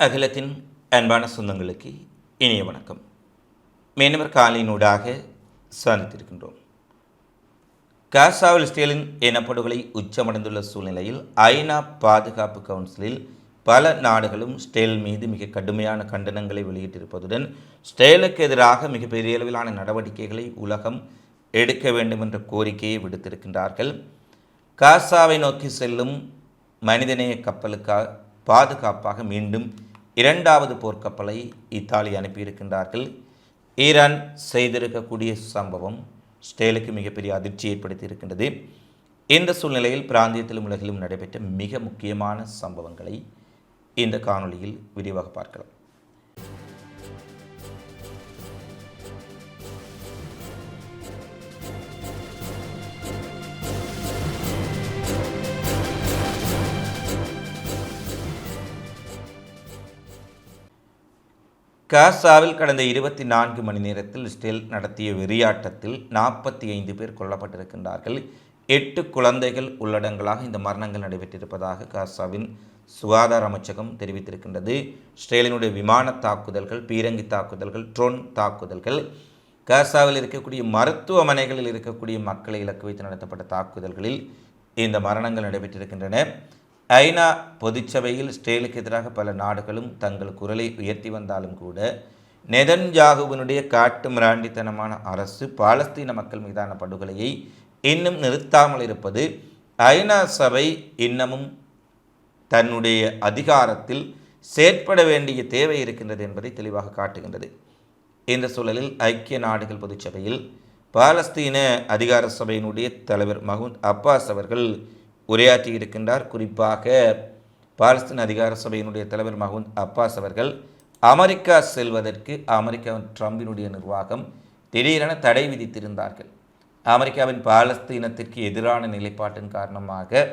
அகிலத்தின் அன்பான சொந்தங்களுக்கு இனிய வணக்கம். மீனவர் காலையினூடாக சந்தித்திருக்கின்றோம். காசாவில் இஸ்ரேலின் இனப்படுகொலை உச்சமடைந்துள்ள சூழ்நிலையில் ஐநா பாதுகாப்பு கவுன்சிலில் பல நாடுகளும் இஸ்ரேல் மீது மிக கடுமையான கண்டனங்களை வெளியிட்டிருப்பதுடன் இஸ்ரேலுக்கு எதிராக மிகப்பெரிய அளவிலான நடவடிக்கைகளை உலகம் எடுக்க வேண்டும் என்ற கோரிக்கையை விடுத்திருக்கின்றார்கள். காசாவை நோக்கி செல்லும் மனிதநேய கப்பலுக்காக பாதுகாப்பாக மீண்டும் இரண்டாவது போர்க்கப்பலை இத்தாலி அனுப்பியிருக்கின்றார்கள். ஈரான் செய்திருக்கக்கூடிய சம்பவம் இஸ்ரேலுக்கு மிகப்பெரிய அதிர்ச்சி ஏற்படுத்தி இருக்கின்றது. இந்த சூழ்நிலையில் பிராந்தியத்திலும் உலகிலும் நடைபெற்ற மிக முக்கியமான சம்பவங்களை இந்த காணொளியில் விரிவாக பார்க்கலாம். காசாவில் கடந்த 24 மணி நேரத்தில் இஸ்ரேல் நடத்திய வெறியாட்டத்தில் 45 பேர் கொல்லப்பட்டிருக்கின்றார்கள். 8 குழந்தைகள் உள்ளடங்கலாக இந்த மரணங்கள் நடைபெற்றிருப்பதாக காசாவின் சுகாதார அமைச்சகம் தெரிவித்திருக்கின்றது. இஸ்ரேலினுடைய விமான தாக்குதல்கள், பீரங்கி தாக்குதல்கள், ட்ரோன் தாக்குதல்கள், காசாவில் இருக்கக்கூடிய மருத்துவமனைகளில் இருக்கக்கூடிய மக்களை இலக்கு வைத்து நடத்தப்பட்ட தாக்குதல்களில் இந்த மரணங்கள் நடைபெற்றிருக்கின்றன. ஐநா பொதுச்சபையில் இஸ்ரேலுக்கு எதிராக பல நாடுகளும் தங்கள் குரலை உயர்த்தி வந்தாலும் கூட நெதன்யாகுவினுடைய காட்டு மிராண்டித்தனமான அரசு பாலஸ்தீன மக்கள் மீதான படுகொலையை இன்னும் நிறுத்தாமல் இருப்பது ஐநா சபை இன்னமும் தன்னுடைய அதிகாரத்தில் செயற்பட வேண்டிய தேவை இருக்கின்றது என்பதை தெளிவாக காட்டுகின்றது. இந்த சூழலில் ஐக்கிய நாடுகள் பொதுச்சபையில் பாலஸ்தீன அதிகார சபையினுடைய தலைவர் மஹ்மூத் அப்பாஸ் அவர்கள் உரையாற்றியிருக்கின்றார். குறிப்பாக பாலஸ்தீன அதிகார சபையினுடைய தலைவர் மஹ்மூத் அப்பாஸ் அவர்கள் அமெரிக்கா செல்வதற்கு அமெரிக்காவின் ட்ரம்பினுடைய நிர்வாகம் திடீரென தடை விதித்திருந்தார்கள். அமெரிக்காவின் பாலஸ்தீனத்திற்கு எதிரான நிலைப்பாட்டின் காரணமாக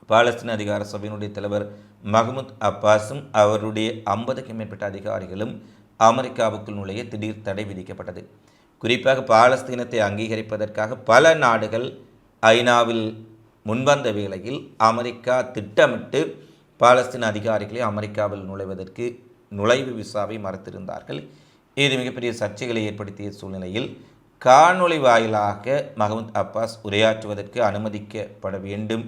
பாலஸ்தீன அதிகார சபையினுடைய தலைவர் மஹ்மூத் அப்பாஸும் அவருடைய 50க்கும் மேற்பட்ட அதிகாரிகளும் அமெரிக்காவுக்குள் நுழைய திடீர் தடை விதிக்கப்பட்டது. குறிப்பாக பாலஸ்தீனத்தை அங்கீகரிப்பதற்காக பல நாடுகள் ஐநாவில் முன்வந்த வேளையில் அமெரிக்கா திட்டமிட்டு பாலஸ்தீன அதிகாரிகளை அமெரிக்காவில் நுழைவதற்கு நுழைவு விசாவை மறுத்திருந்தார்கள். இது மிகப்பெரிய சர்ச்சைகளை ஏற்படுத்திய சூழ்நிலையில் காணொளி வாயிலாக மஹ்மூத் அப்பாஸ் உரையாற்றுவதற்கு அனுமதிக்கப்பட வேண்டும்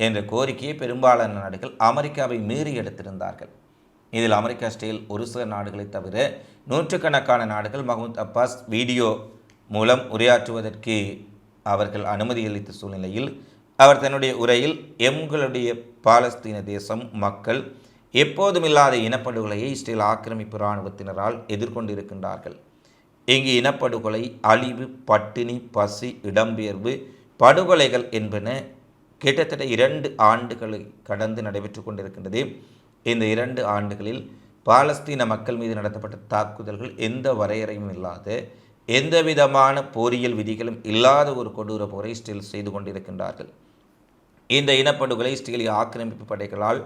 என்ற கோரிக்கையை பெரும்பாலான நாடுகள் அமெரிக்காவை மீறி எடுத்திருந்தார்கள். இதில் அமெரிக்கா, இஸ்ரேல் ஒரு சில நாடுகளை தவிர நூற்றுக்கணக்கான நாடுகள் மஹ்மூத் அப்பாஸ் வீடியோ மூலம் உரையாற்றுவதற்கு அவர்கள் அனுமதி அளித்த சூழ்நிலையில் அவர் தன்னுடைய உரையில் எங்களுடைய பாலஸ்தீன தேசம் மக்கள் எப்போதுமில்லாத இனப்படுகொலையை இஸ்ரேல் ஆக்கிரமிப்பு இராணுவத்தினரால் எதிர்கொண்டிருக்கின்றார்கள். இங்கு இனப்படுகொலை, அழிவு, பட்டினி, பசி, இடம்பெயர்வு, படுகொலைகள் என்பன கிட்டத்தட்ட 2 ஆண்டுகளை கடந்து நடைபெற்று கொண்டிருக்கின்றது. இந்த 2 ஆண்டுகளில் பாலஸ்தீன மக்கள் மீது நடத்தப்பட்ட தாக்குதல்கள் எந்த வரையறையும் இல்லாத, எந்த விதமான போரியல் விதிகளும் இல்லாத ஒரு கொடூர போரை இஸ்ரேல் செய்து கொண்டிருக்கின்றார்கள். இந்த இனப்படுகொலை இஸ்ரேலிய ஆக்கிரமிப்பு படைகளால்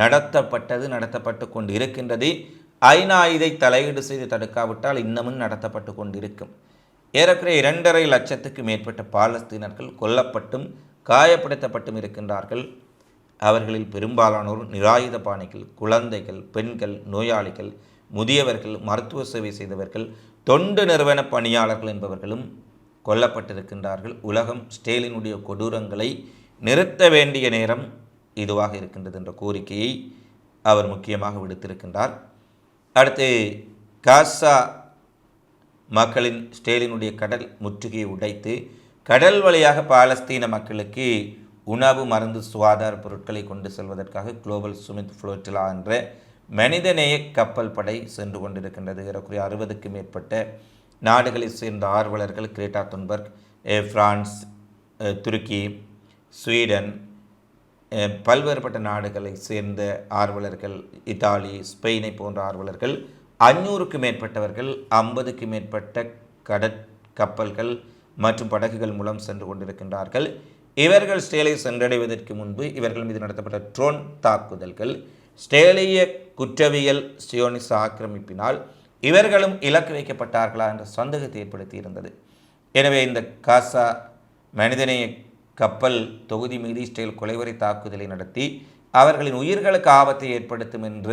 நடத்தப்பட்டு கொண்டு இருக்கின்றது. ஐநா இதை தலையீடு செய்து தடுக்காவிட்டால் இன்னமும் நடத்தப்பட்டு கொண்டிருக்கும். ஏறக்குறைய 2.5 லட்சத்துக்கு மேற்பட்ட பாலஸ்தீனர்கள் கொல்லப்பட்டும் காயப்படுத்தப்பட்டும் இருக்கின்றார்கள். அவர்களில் பெரும்பாலானோர் நிராயுத பாணிகள், குழந்தைகள், பெண்கள், நோயாளிகள், முதியவர்கள், மருத்துவ சேவை செய்தவர்கள், தொண்டு நிறுவன பணியாளர்கள் என்பவர்களும் கொல்லப்பட்டிருக்கின்றார்கள். உலகம் இஸ்ரேலினுடைய கொடூரங்களை நிறுத்த வேண்டிய நேரம் இதுவாக இருக்கின்றது என்ற கோரிக்கையை அவர் முக்கியமாக விடுத்திருக்கின்றார். அடுத்து, காசா மக்களின் இஸ்ரேலினுடைய கடல் முற்றுகையை உடைத்து கடல் வழியாக பாலஸ்தீன மக்களுக்கு உணவு, மருந்து, சுகாதார பொருட்களை கொண்டு செல்வதற்காக குளோபல் சுமித் ஃப்ளோட்டிலா என்ற மனிதநேய கப்பல் படை சென்று கொண்டிருக்கின்றது. ஏறக்குறைய 60க்கும் மேற்பட்ட நாடுகளைச் சேர்ந்த ஆர்வலர்கள், கிரேட்டா துன்பர்க், பிரான்ஸ், துருக்கி, ஸ்வீடன், பல்வேறுபட்ட நாடுகளை சேர்ந்த ஆர்வலர்கள், இத்தாலி, ஸ்பெயினை போன்ற ஆர்வலர்கள் 500க்கும் மேற்பட்டவர்கள் 50க்கும் மேற்பட்ட கடற்கப்பல்கள் மற்றும் படகுகள் மூலம் சென்று கொண்டிருக்கின்றார்கள். இவர்கள் இஸ்ரேலை சென்றடைவதற்கு முன்பு இவர்கள் மீது நடத்தப்பட்ட ட்ரோன் தாக்குதல்கள், இஸ்ரேலிய குற்றவியல் சியோனிச ஆக்கிரமிப்பினால் இவர்களும் இலக்கு வைக்கப்பட்டார்களா என்ற சந்தேகத்தை ஏற்படுத்தி இருந்தது. எனவே இந்த காசா மனிதநேய கப்பல் தொகுதி மீது இஸ்ரேல் கொலைவரி தாக்குதலை நடத்தி அவர்களின் உயிர்களுக்கு ஆபத்தை ஏற்படுத்தும் என்ற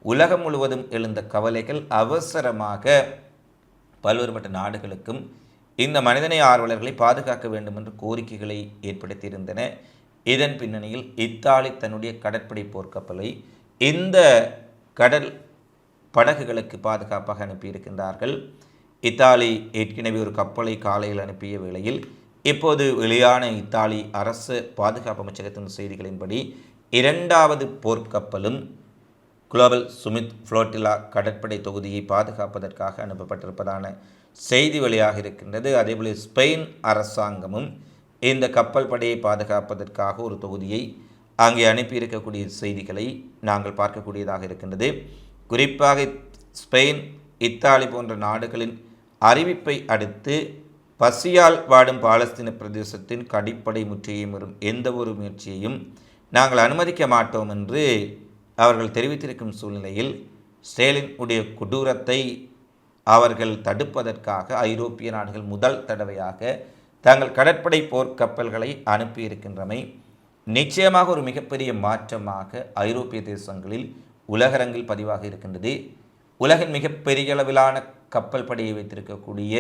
உலகம் முழுவதும் எழுந்த கவலைகள் அவசரமாக பல்வேறுபட்ட நாடுகளுக்கும் இந்த மனிதநேய ஆர்வலர்களை பாதுகாக்க வேண்டும் என்று கோரிக்கைகளை ஏற்படுத்தியிருந்தன. இதன் பின்னணியில் இத்தாலி தன்னுடைய கடற்படை போர்க்கப்பலை இந்த கடல் படகுகளுக்கு பாதுகாப்பாக அனுப்பியிருக்கின்றார்கள். இத்தாலி ஏற்கனவே ஒரு கப்பலை காலையில் அனுப்பிய வேளையில் இப்போது வெளியான இத்தாலி அரசு பாதுகாப்பு அமைச்சகத்தின் செய்திகளின்படி இரண்டாவது போர்க்கப்பலும் குளோபல் சுமித் ஃப்ளோட்டிலா கடற்படை தொகுதியை பாதுகாப்பதற்காக அனுப்பப்பட்டிருப்பதான செய்தி வெளியாக இருக்கின்றது. அதேபோல் ஸ்பெயின் அரசாங்கமும் இந்த கப்பல் படையை பாதுகாப்பதற்காக ஒரு தொகுதியை அங்கே அனுப்பியிருக்கக்கூடிய செய்திகளை நாங்கள் பார்க்கக்கூடியதாக இருக்கின்றது. குறிப்பாக ஸ்பெயின், இத்தாலி போன்ற நாடுகளின் அறிவிப்பை அடுத்து பசியால் வாடும் பாலஸ்தீன பிரதேசத்தின் கடிப்படை முற்றுகையும் வரும் எந்த ஒரு முயற்சியையும் நாங்கள் அனுமதிக்க மாட்டோம் என்று அவர்கள் தெரிவித்திருக்கும் சூழ்நிலையில் இஸ்ரேலின் உடைய கொடூரத்தை அவர்கள் தடுப்பதற்காக ஐரோப்பிய நாடுகள் முதல் தடவையாக தங்கள் கடற்படை போர்க்கப்பல்களை அனுப்பியிருக்கின்றமை நிச்சயமாக ஒரு மிகப்பெரிய மாற்றமாக ஐரோப்பிய தேசங்களில் உலகரங்கில் பதிவாக இருக்கின்றது. உலகின் மிகப்பெரிய அளவிலான கப்பல் படையை வைத்திருக்கக்கூடிய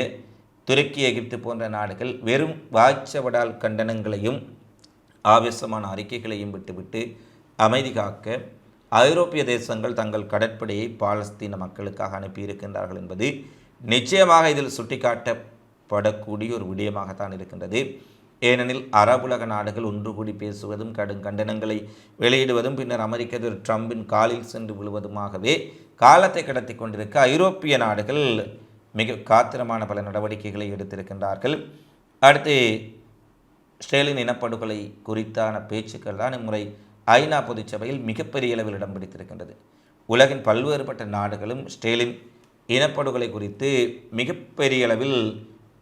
துருக்கி, எகிப்து போன்ற நாடுகள் வெறும் வாய்ச்சவடால் கண்டனங்களையும் ஆவேசமான அறிக்கைகளையும் விட்டுவிட்டு அமைதி காக்க ஐரோப்பிய தேசங்கள் தங்கள் கடற்படையை பாலஸ்தீன மக்களுக்காக அனுப்பியிருக்கின்றார்கள் என்பது நிச்சயமாக இதில் சுட்டிக்காட்டப்படக்கூடிய ஒரு விடயமாகத்தான் இருக்கின்றது. ஏனெனில் அரபுலக நாடுகள் ஒன்று கூடி பேசுவதும் கடும் கண்டனங்களை வெளியிடுவதும் பின்னர் அமெரிக்க அதிபர் ட்ரம்பின் காலில் சென்று விழுவதுமாகவே காலத்தை கடத்தி கொண்டிருக்க ஐரோப்பிய நாடுகள் மிக காத்திரமான பல நடவடிக்கைகளை எடுத்திருக்கின்றார்கள். அடுத்து இஸ்ரேலின் இனப்படுகொலை குறித்தான பேச்சுக்கள் தான் இம்முறை ஐநா பொதுச்சபையில் மிகப்பெரிய அளவில் இடம் பிடித்திருக்கின்றது. உலகின் பல்வேறுபட்ட நாடுகளும் இஸ்ரேலின் இனப்படுகொலை குறித்து மிகப்பெரிய அளவில்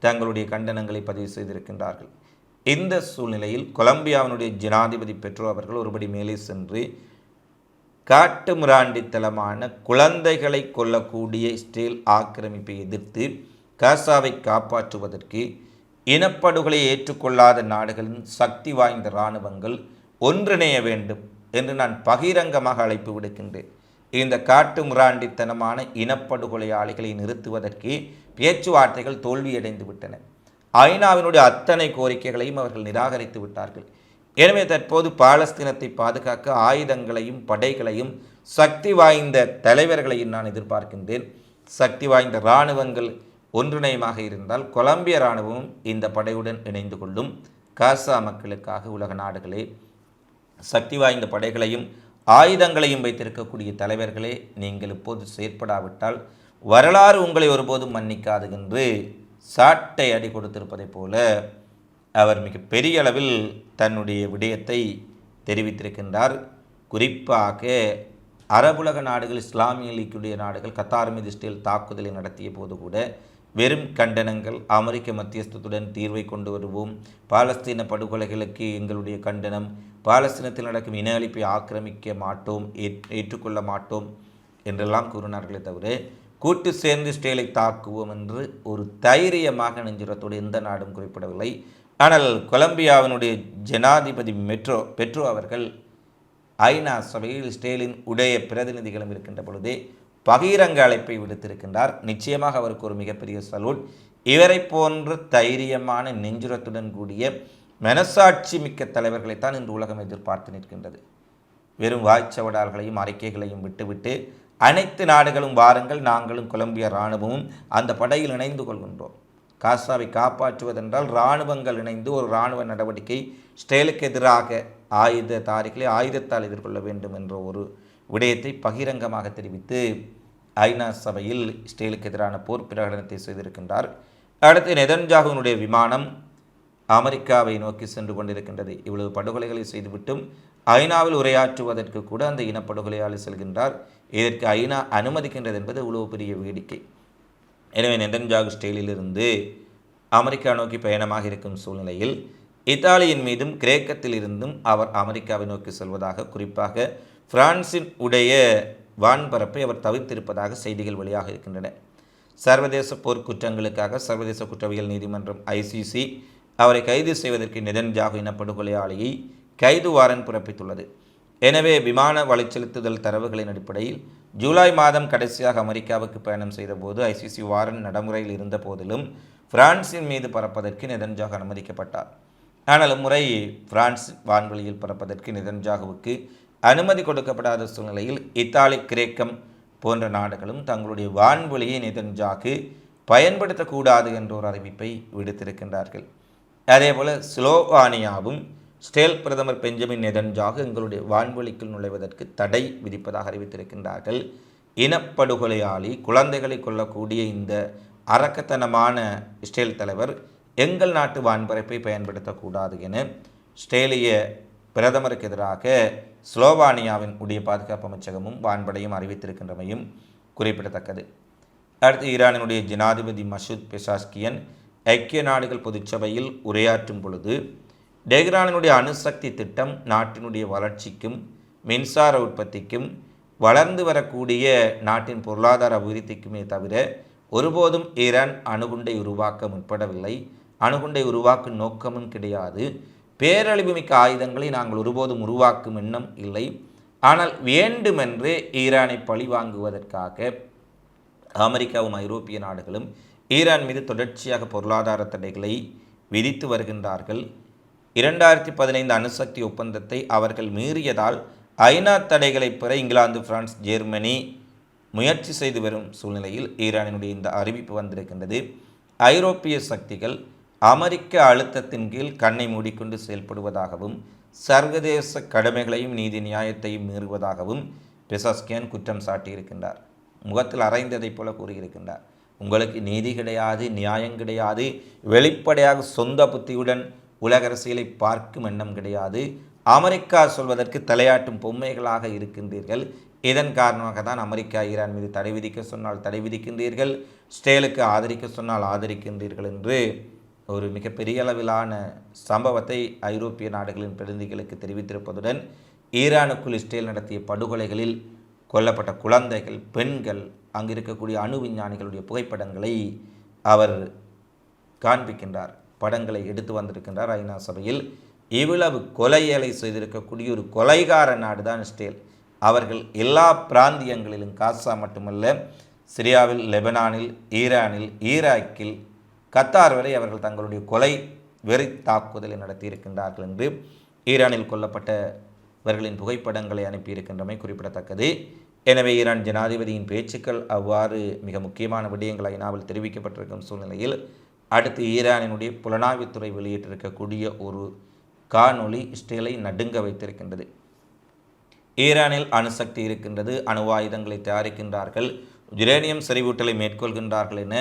தங்களுடைய கண்டனங்களை பதிவு செய்திருக்கின்றார்கள். இந்த சூழ்நிலையில் கொலம்பியாவினுடைய ஜனாதிபதி பெட்ரோ அவர்கள் ஒருபடி மேலே சென்று காட்டு மிராண்டித்தனமான குழந்தைகளை கொல்லக்கூடிய இஸ்ரேல் ஆக்கிரமிப்பை எதிர்த்து காசாவை காப்பாற்றுவதற்கு இனப்படுகொலை ஏற்றுக்கொள்ளாத நாடுகளின் சக்தி வாய்ந்த இராணுவங்கள் ஒன்றிணைய வேண்டும் என்று நான் பகிரங்கமாக அழைப்பு விடுக்கின்றேன். இந்த காட்டு மிராண்டித்தனமான இனப்படுகொலையாளிகளை நிறுத்துவதற்கு பேச்சுவார்த்தைகள் தோல்வியடைந்து விட்டன. ஐநாவினுடைய அத்தனை கோரிக்கைகளையும் அவர்கள் நிராகரித்து விட்டார்கள். எனவே தற்போது பாலஸ்தீனத்தை பாதுகாக்க ஆயுதங்களையும் படைகளையும் சக்தி வாய்ந்த தலைவர்களையும் நான் எதிர்பார்க்கின்றேன். சக்தி வாய்ந்த இராணுவங்கள் ஒன்றிணையமாக இருந்தால் கொலம்பிய இராணுவமும் இந்த படையுடன் இணைந்து கொள்ளும். காசா மக்களுக்காக உலக நாடுகளே, சக்தி வாய்ந்த படைகளையும் ஆயுதங்களையும் வைத்திருக்கக்கூடிய தலைவர்களே, நீங்கள் இப்போது செயற்படாவிட்டால் வரலாறு உங்களை ஒருபோதும் மன்னிக்காது என்று சாட்டை அடி கொடுத்திருப்பதைப் போல அவர் மிக பெரிய அளவில் தன்னுடைய விடயத்தை தெரிவித்திருக்கின்றார். குறிப்பாக அரபுலக நாடுகள், இஸ்லாமிய லீக்குடைய நாடுகள் கத்தார் மீது இஸ்ரேல் தாக்குதலை நடத்திய போது கூட வெறும் கண்டனங்கள், அமெரிக்க மத்தியஸ்தத்துடன் தீர்வை கொண்டு வருவோம், பாலஸ்தீன படுகொலைகளுக்கு எங்களுடைய கண்டனம், பாலஸ்தீனத்தில் நடக்கும் இன அழிப்பை ஆக்கிரமிக்க மாட்டோம், ஏற்றுக்கொள்ள மாட்டோம் என்றெல்லாம் கூறினார்களே தவிர கூட்டு சேர்ந்து இஸ்ரேலை தாக்குவோம் என்று ஒரு தைரியமாக நெஞ்சுரத்தோடு எந்த நாடும் குறிப்பிடவில்லை. ஆனால் கொலம்பியாவினுடைய ஜனாதிபதி பெட்ரோ அவர்கள் ஐநா சபையில் இஸ்ரேலின் உடைய பிரதிநிதிகளும் இருக்கின்ற பொழுதே பகிரங்க அழைப்பை விடுத்திருக்கின்றார். நிச்சயமாக அவருக்கு ஒரு மிகப்பெரிய சலூட். இவரை போன்ற தைரியமான நெஞ்சுரத்துடன் கூடிய மனசாட்சி மிக்க தலைவர்களைத்தான் இன்று உலகம் எதிர்பார்த்து நிற்கின்றது. வெறும் வாய்ச்சவடால்களையும் அறிக்கைகளையும் விட்டுவிட்டு அனைத்து நாடுகளும் வாருங்கள், நாங்களும் கொலம்பிய இராணுவமும் அந்த படையில் இணைந்து கொள்கின்றோம். காசாவை காப்பாற்றுவதென்றால் இராணுவங்கள் இணைந்து ஒரு இராணுவ நடவடிக்கை இஸ்ரேலுக்கு எதிராக ஆயுததாரிகளை ஆயுதத்தால் எதிர்கொள்ள வேண்டும் என்ற ஒரு விடயத்தை பகிரங்கமாக தெரிவித்து ஐநா சபையில் இஸ்ரேலுக்கு எதிரான போர் பிரகடனத்தை செய்திருக்கின்றார். அடுத்து நெதன்யாகுவினுடைய விமானம் அமெரிக்காவை நோக்கி சென்று கொண்டிருக்கின்றது. இவ்வளவு படுகொலைகளை செய்துவிட்டும் ஐநாவில் உரையாற்றுவதற்கு கூட அந்த இனப்படுகொலையாளி செல்கின்றார். இதற்கு ஐநா அனுமதிக்கின்றது என்பது இவ்வளவு பெரிய வேடிக்கை. எனவே நெதன்யாகு இஸ்ரேலிலிருந்து அமெரிக்கா நோக்கி பயணமாக இருக்கும் சூழ்நிலையில் இத்தாலியின் மீதும் கிரேக்கத்தில் இருந்தும் அவர் அமெரிக்காவை நோக்கி செல்வதாக, குறிப்பாக பிரான்சின் உடைய வான்பரப்பை அவர் தவிர்த்திருப்பதாக செய்திகள் வெளியாக இருக்கின்றன. சர்வதேச போர்க்குற்றங்களுக்காக சர்வதேச குற்றவியல் நீதிமன்றம் ICC அவரை கைது செய்வதற்கு நெதன்யாகு இனப்படுகொலையாளியை கைது வாரண்ட் பிறப்பித்துள்ளது. எனவே விமான வலைச்செலுத்துதல் தரவுகளின் அடிப்படையில் ஜூலை மாதம் கடைசியாக அமெரிக்காவுக்கு பயணம் செய்தபோது ஐசிசி வாரண்ட் நடைமுறையில் இருந்த போதிலும் பிரான்சின் மீது பறப்பதற்கு நெதன்யாகு அனுமதிக்கப்பட்டார். ஆனால் முறை பிரான்ஸ் வான்வெளியில் பறப்பதற்கு நெதன்யாகுவுக்கு அனுமதி கொடுக்கப்படாத சூழ்நிலையில் இத்தாலி, கிரேக்கம் போன்ற நாடுகளும் தங்களுடைய வான்வெளியை நெதன்யாகு பயன்படுத்தக்கூடாது என்ற ஒரு அறிவிப்பை விடுத்திருக்கின்றார்கள். அதேபோல் ஸ்லோவானியாவும் ஸ்டேல் பிரதமர் பெஞ்சமின் நெதன்யாகு எங்களுடைய வான்வெளிக்குள் நுழைவதற்கு தடை விதிப்பதாக அறிவித்திருக்கின்றார்கள். இனப்படுகொலையாளி குழந்தைகளை கொள்ளக்கூடிய இந்த அரக்கத்தனமான இஸ்ரேல் தலைவர் எங்கள் நாட்டு வான்பரப்பை பயன்படுத்தக்கூடாது என ஸ்டேலிய பிரதமருக்கு எதிராக ஸ்லோவானியாவின் உடைய பாதுகாப்பு அமைச்சகமும் வான்படையும் அறிவித்திருக்கின்றமையும் குறிப்பிடத்தக்கது. அடுத்து ஈரானினுடைய ஜனாதிபதி மசூத் பெசாஸ்கியன் ஐக்கிய நாடுகள் பொதுச்சபையில் உரையாற்றும் பொழுது டெஹ்ரானினுடைய அணுசக்தி திட்டம் நாட்டினுடைய வளர்ச்சிக்கும் மின்சார உற்பத்திக்கும் வளர்ந்து வரக்கூடிய நாட்டின் பொருளாதார அபிவிருத்திக்குமே தவிர ஒருபோதும் ஈரான் அணுகுண்டை உருவாக்க முற்படவில்லை. அணுகுண்டை உருவாக்கும் நோக்கமும் கிடையாது. பேரழிவுமிக்க ஆயுதங்களை நாங்கள் ஒருபோதும் உருவாக்கும் எண்ணம் இல்லை. ஆனால் வேண்டுமென்றே ஈரானை பழி வாங்குவதற்காக அமெரிக்காவும் ஐரோப்பிய நாடுகளும் ஈரான் மீது தொடர்ச்சியாக பொருளாதார தடைகளை விதித்து வருகின்றார்கள். 2015 அணுசக்தி ஒப்பந்தத்தை அவர்கள் மீறியதால் ஐநா தடைகளை பெற இங்கிலாந்து, பிரான்ஸ், ஜெர்மனி முயற்சி செய்து வரும் சூழ்நிலையில் ஈரானினுடைய இந்த அறிவிப்பு வந்திருக்கின்றது. ஐரோப்பிய சக்திகள் அமெரிக்க அழுத்தத்தின் கீழ் கண்ணை மூடிக்கொண்டு செயல்படுவதாகவும் சர்வதேச கடமைகளையும் நீதி நியாயத்தையும் மீறுவதாகவும் பெசாஸ்கியன் குற்றம் சாட்டியிருக்கின்றார். முகத்தில் அரைந்ததைப் போல கூறியிருக்கின்றார். உங்களுக்கு நீதி கிடையாது, நியாயம் கிடையாது, வெளிப்படையாக சொந்த புத்தியுடன் உலக அரசியலை பார்க்கும் எண்ணம் கிடையாது. அமெரிக்கா சொல்வதற்கு தலையாட்டும் பொம்மைகளாக இருக்கின்றீர்கள். இதன் காரணமாக தான் அமெரிக்கா ஈரான் மீது தடை விதிக்க சொன்னால் தடை விதிக்கின்றீர்கள், ஸ்டேலுக்கு ஆதரிக்க சொன்னால் ஆதரிக்கின்றீர்கள் என்று ஒரு மிகப்பெரிய அளவிலான சம்பவத்தை ஐரோப்பிய நாடுகளின் பிரதிநிதிகளுக்கு தெரிவித்திருப்பதுடன் ஈரானுக்குள் இஸ்ரேல் நடத்திய படுகொலைகளில் கொல்லப்பட்ட குழந்தைகள், பெண்கள், அங்கு இருக்கக்கூடிய அணு விஞ்ஞானிகளுடைய புகைப்படங்களை அவர் காண்பிக்கின்றார். படங்களை எடுத்து வந்திருக்கின்றார் ஐநா சபையில். இவ்வளவு கொலைகளை செய்திருக்கக்கூடிய ஒரு கொலைகார நாடு தான் இஸ்ரேல். அவர்கள் எல்லா பிராந்தியங்களிலும், காசா மட்டுமல்ல, சிரியாவில், லெபனானில், ஈரானில், ஈராக்கில், கத்தார் வரை அவர்கள் தங்களுடைய கொலை வெறி தாக்குதலை நடத்தியிருக்கின்றார்கள் என்று ஈரானில் கொல்லப்பட்டவர்களின் புகைப்படங்களை அனுப்பியிருக்கின்றமை குறிப்பிடத்தக்கது. எனவே ஈரான் ஜனாதிபதியின் பேச்சுக்கள் அவ்வாறு மிக முக்கியமான விடயங்கள் ஐநாவில் தெரிவிக்கப்பட்டிருக்கும் சூழ்நிலையில் அடுத்து ஈரானினுடைய புலனாய்வுத்துறை வெளியிட்டிருக்கக்கூடிய ஒரு காணொளி இஸ்ரேலை நடுங்க வைத்திருக்கின்றது. ஈரானில் அணுசக்தி இருக்கின்றது, அணு ஆயுதங்களை தயாரிக்கின்றார்கள், யுரேனியம் செறிவூட்டலை மேற்கொள்கின்றார்கள் என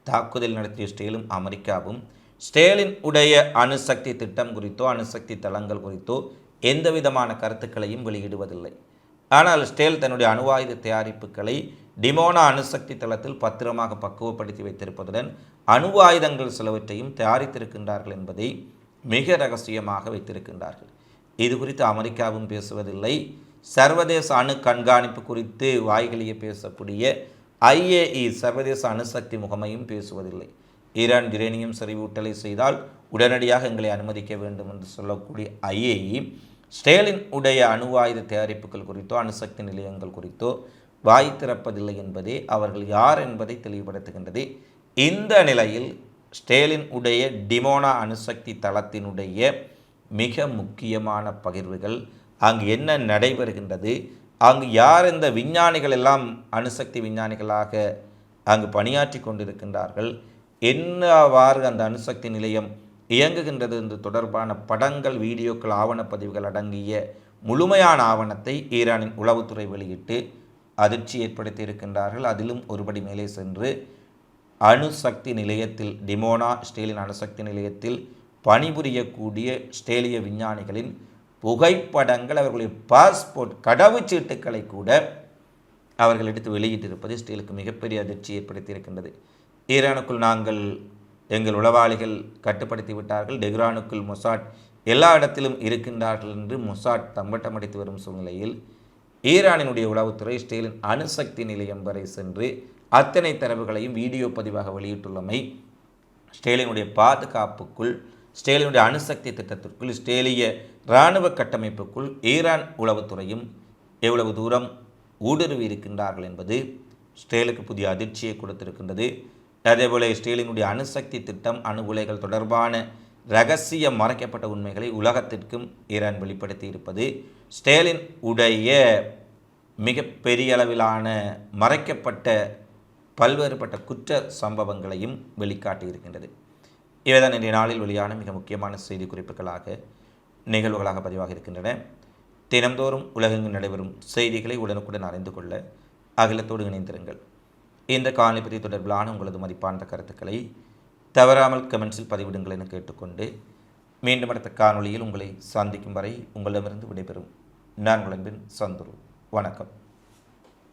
தாக்குதல் நடத்திய இஸ்ரேலும் அமெரிக்காவும் இஸ்ரேலின் உடைய அணுசக்தி திட்டம் குறித்தோ அணுசக்தி தளங்கள் குறித்தோ எந்த விதமான கருத்துக்களையும் வெளியிடுவதில்லை. ஆனால் இஸ்ரேல் தன்னுடைய அணு ஆயுத தயாரிப்புகளை டிமோனா அணுசக்தி தளத்தில் பத்திரமாக பக்குவப்படுத்தி வைத்திருப்பதுடன் அணு ஆயுதங்கள் சிலவற்றையும் தயாரித்திருக்கின்றார்கள் என்பதை மிக ரகசியமாக வைத்திருக்கின்றார்கள். இது குறித்து அமெரிக்காவும் பேசுவதில்லை. சர்வதேச அணு கண்காணிப்பு குறித்து வாய்களியே பேசக்கூடிய IAEA சர்வதேச அணுசக்தி முகமையும் பேசுவதில்லை. ஈரான் யுரேனியம் செறிவூட்டலை செய்தால் உடனடியாக எங்களை அனுமதிக்க வேண்டும் என்று சொல்லக்கூடிய IAEA இஸ்ரேலின் உடைய அணு ஆயுத தயாரிப்புகள் குறித்தோ அணுசக்தி நிலையங்கள் குறித்தோ வாய் திறப்பதில்லை என்பதே அவர்கள் யார் என்பதை தெளிவுபடுத்துகின்றது. இந்த நிலையில் இஸ்ரேலின் உடைய டிமோனா அணுசக்தி தளத்தினுடைய மிக முக்கியமான பகிர்வுகள், அங்கு என்ன நடைபெறுகின்றது, அங்கு யார் இந்த விஞ்ஞானிகள் எல்லாம் அணுசக்தி விஞ்ஞானிகளாக அங்கு பணியாற்றி கொண்டிருக்கின்றார்கள், என்னவாறு அந்த அணுசக்தி நிலையம் இயங்குகின்றது என்று தொடர்பான படங்கள், வீடியோக்கள், ஆவணப்பதிவுகள் அடங்கிய முழுமையான ஆவணத்தை ஈரானின் உளவுத்துறை வெளியிட்டு அதிர்ச்சி ஏற்படுத்தி இருக்கின்றார்கள். அதிலும் ஒருபடி மேலே சென்று அணுசக்தி நிலையத்தில், டிமோனா இஸ்ரேலின் அணுசக்தி நிலையத்தில் பணிபுரியக்கூடிய இஸ்ரேலிய விஞ்ஞானிகளின் புகைப்படங்கள், அவர்களுடைய பாஸ்போர்ட் கடவுச்சீட்டுக்களை கூட அவர்கள் எடுத்து வெளியிட்டிருப்பது இஸ்ரேலுக்கு மிகப்பெரிய அதிர்ச்சி ஏற்படுத்தி இருக்கின்றது. ஈரானுக்குள் நாங்கள் எங்கள் உளவாளிகள் கட்டுப்படுத்தி விட்டார்கள், டெஹ்ரானுக்குள் மொசாட் எல்லா இடத்திலும் இருக்கின்றார்கள் என்று மொசாட் தம்பட்டம் அடித்து வரும் சூழ்நிலையில் ஈரானினுடைய உளவுத்துறை இஸ்ரேலின் அணுசக்தி நிலையம் வரை சென்று அத்தனை தரவுகளையும் வீடியோ பதிவாக வெளியிட்டுள்ளமை இஸ்ரேலினுடைய பாதுகாப்புக்குள் ஸ்டேலினுடைய அணுசக்தி திட்டத்திற்குள், ஸ்டேலிய இராணுவ கட்டமைப்புக்குள் ஈரான் உளவுத்துறையும் எவ்வளவு தூரம் ஊடுருவி இருக்கின்றார்கள் என்பது ஸ்டேலுக்கு புதிய அதிர்ச்சியை கொடுத்திருக்கின்றது. அதேபோல ஸ்டேலினுடைய அணுசக்தி திட்டம், அணு உலைகள் தொடர்பான இரகசிய மறைக்கப்பட்ட உண்மைகளை உலகத்திற்கும் ஈரான் வெளிப்படுத்தி இருப்பது ஸ்டேலின் உடைய மிக பெரிய அளவிலான மறைக்கப்பட்ட பல்வேறுபட்ட குற்ற சம்பவங்களையும் வெளிக்காட்டி இருக்கின்றது. இவைதான் இன்றைய நாளில் வெளியான மிக முக்கியமான செய்தி குறிப்புகளாக, நிகழ்வுகளாக பதிவாக இருக்கின்றன. தினந்தோறும் உலகெங்கும் நடைபெறும் செய்திகளை உடனுக்குடன் அறிந்து கொள்ள அகிலத்தோடு இணைந்திருங்கள். இந்த காணொளி பற்றி தொடர்பிலான உங்களது மதிப்பான கருத்துக்களை தவறாமல் கமெண்ட்ஸில் பதிவிடுங்கள் என கேட்டுக்கொண்டு, மீண்டும் அடுத்த காணொளியில் உங்களை சந்திக்கும் வரை உங்களிடமிருந்து விடைபெறும் நான் உங்கள் அன்பின் சந்துரு. வணக்கம்.